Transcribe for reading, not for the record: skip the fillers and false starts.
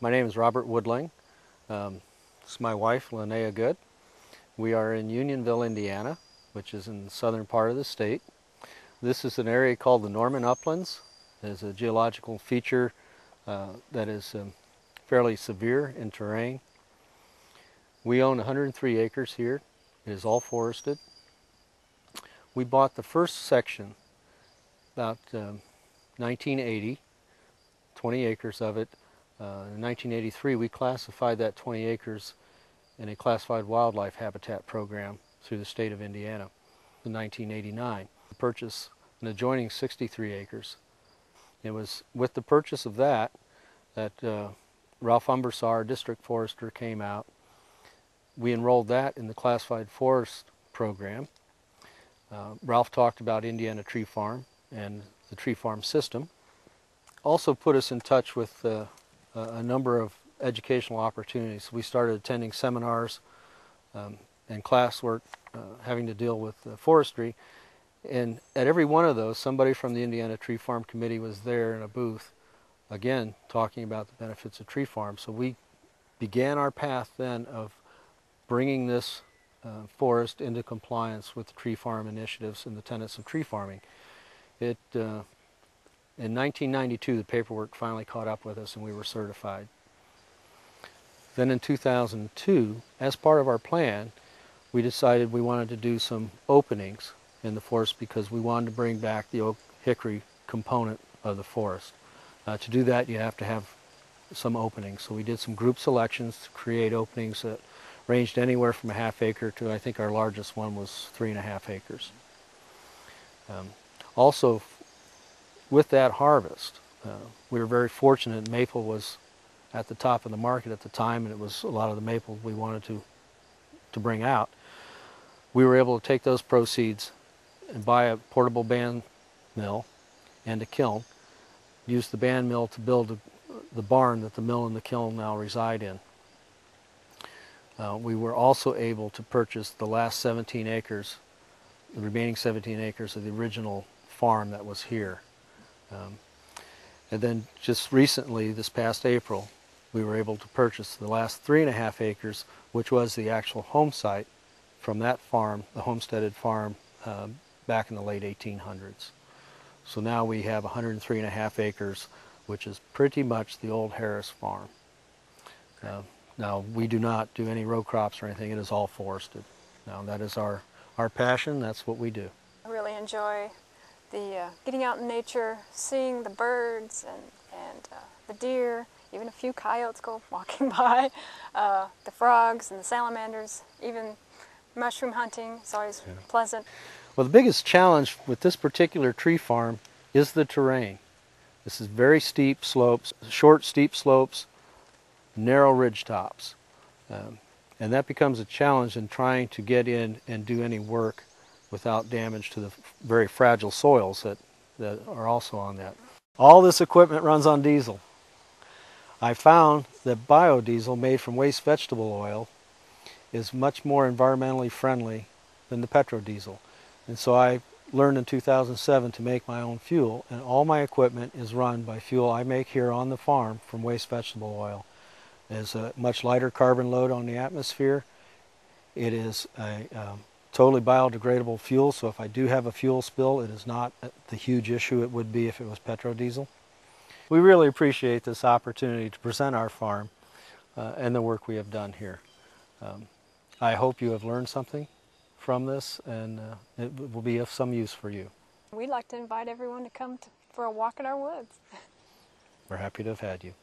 My name is Robert Woodling. This is my wife, Linnea Good. We are in Unionville, Indiana, which is in the southern part of the state. This is an area called the Norman Uplands. It is a geological feature that is fairly severe in terrain. We own 103 acres here. It is all forested. We bought the first section about 1980, 20 acres of it. In 1983, we classified that 20 acres in a classified wildlife habitat program through the state of Indiana. In 1989, we purchased an adjoining 63 acres. It was with the purchase of that Ralph Umbersar, our district forester, came out. We enrolled that in the classified forest program. Ralph talked about Indiana Tree Farm and the tree farm system. Also put us in touch with a number of educational opportunities. We started attending seminars and classwork having to deal with forestry. And at every one of those, somebody from the Indiana Tree Farm Committee was there in a booth, again, talking about the benefits of tree farms. So we began our path then of bringing this forest into compliance with the tree farm initiatives and the tenets of tree farming. In 1992, the paperwork finally caught up with us and we were certified. Then in 2002, as part of our plan, we decided we wanted to do some openings in the forest because we wanted to bring back the oak hickory component of the forest. To do that, you have to have some openings. So we did some group selections to create openings that ranged anywhere from a half acre to, I think our largest one was 3.5 acres. Also, with that harvest, we were very fortunate. Maple was at the top of the market at the time, and it was a lot of the maple we wanted to bring out. We were able to take those proceeds and buy a portable band mill and a kiln, use the band mill to build the barn that the mill and the kiln now reside in. We were also able to purchase the last 17 acres, the remaining 17 acres of the original farm that was here. And then just recently, this past April, we were able to purchase the last 3.5 acres, which was the actual home site from that farm, the homesteaded farm, back in the late 1800s. So now we have 103.5 acres, which is pretty much the old Harris farm. Now, we do not do any row crops or anything. It is all forested. Now, that is our passion. That's what we do. I really enjoy the getting out in nature, seeing the birds and the deer, even a few coyotes go walking by, the frogs and the salamanders, even mushroom hunting is always pleasant. Well, the biggest challenge with this particular tree farm is the terrain. This is very steep slopes, short steep slopes, narrow ridge tops. And that becomes a challenge in trying to get in and do any work without damage to the very fragile soils that are also on that. All this equipment runs on diesel. I found that biodiesel made from waste vegetable oil is much more environmentally friendly than the petrodiesel. And so I learned in 2007 to make my own fuel, and all my equipment is run by fuel I make here on the farm from waste vegetable oil. It is a much lighter carbon load on the atmosphere. It is a totally biodegradable fuel, so if I do have a fuel spill, it is not the huge issue it would be if it was petrodiesel. We really appreciate this opportunity to present our farm and the work we have done here. I hope you have learned something from this, and it will be of some use for you. We'd like to invite everyone to come for a walk in our woods. We're happy to have had you.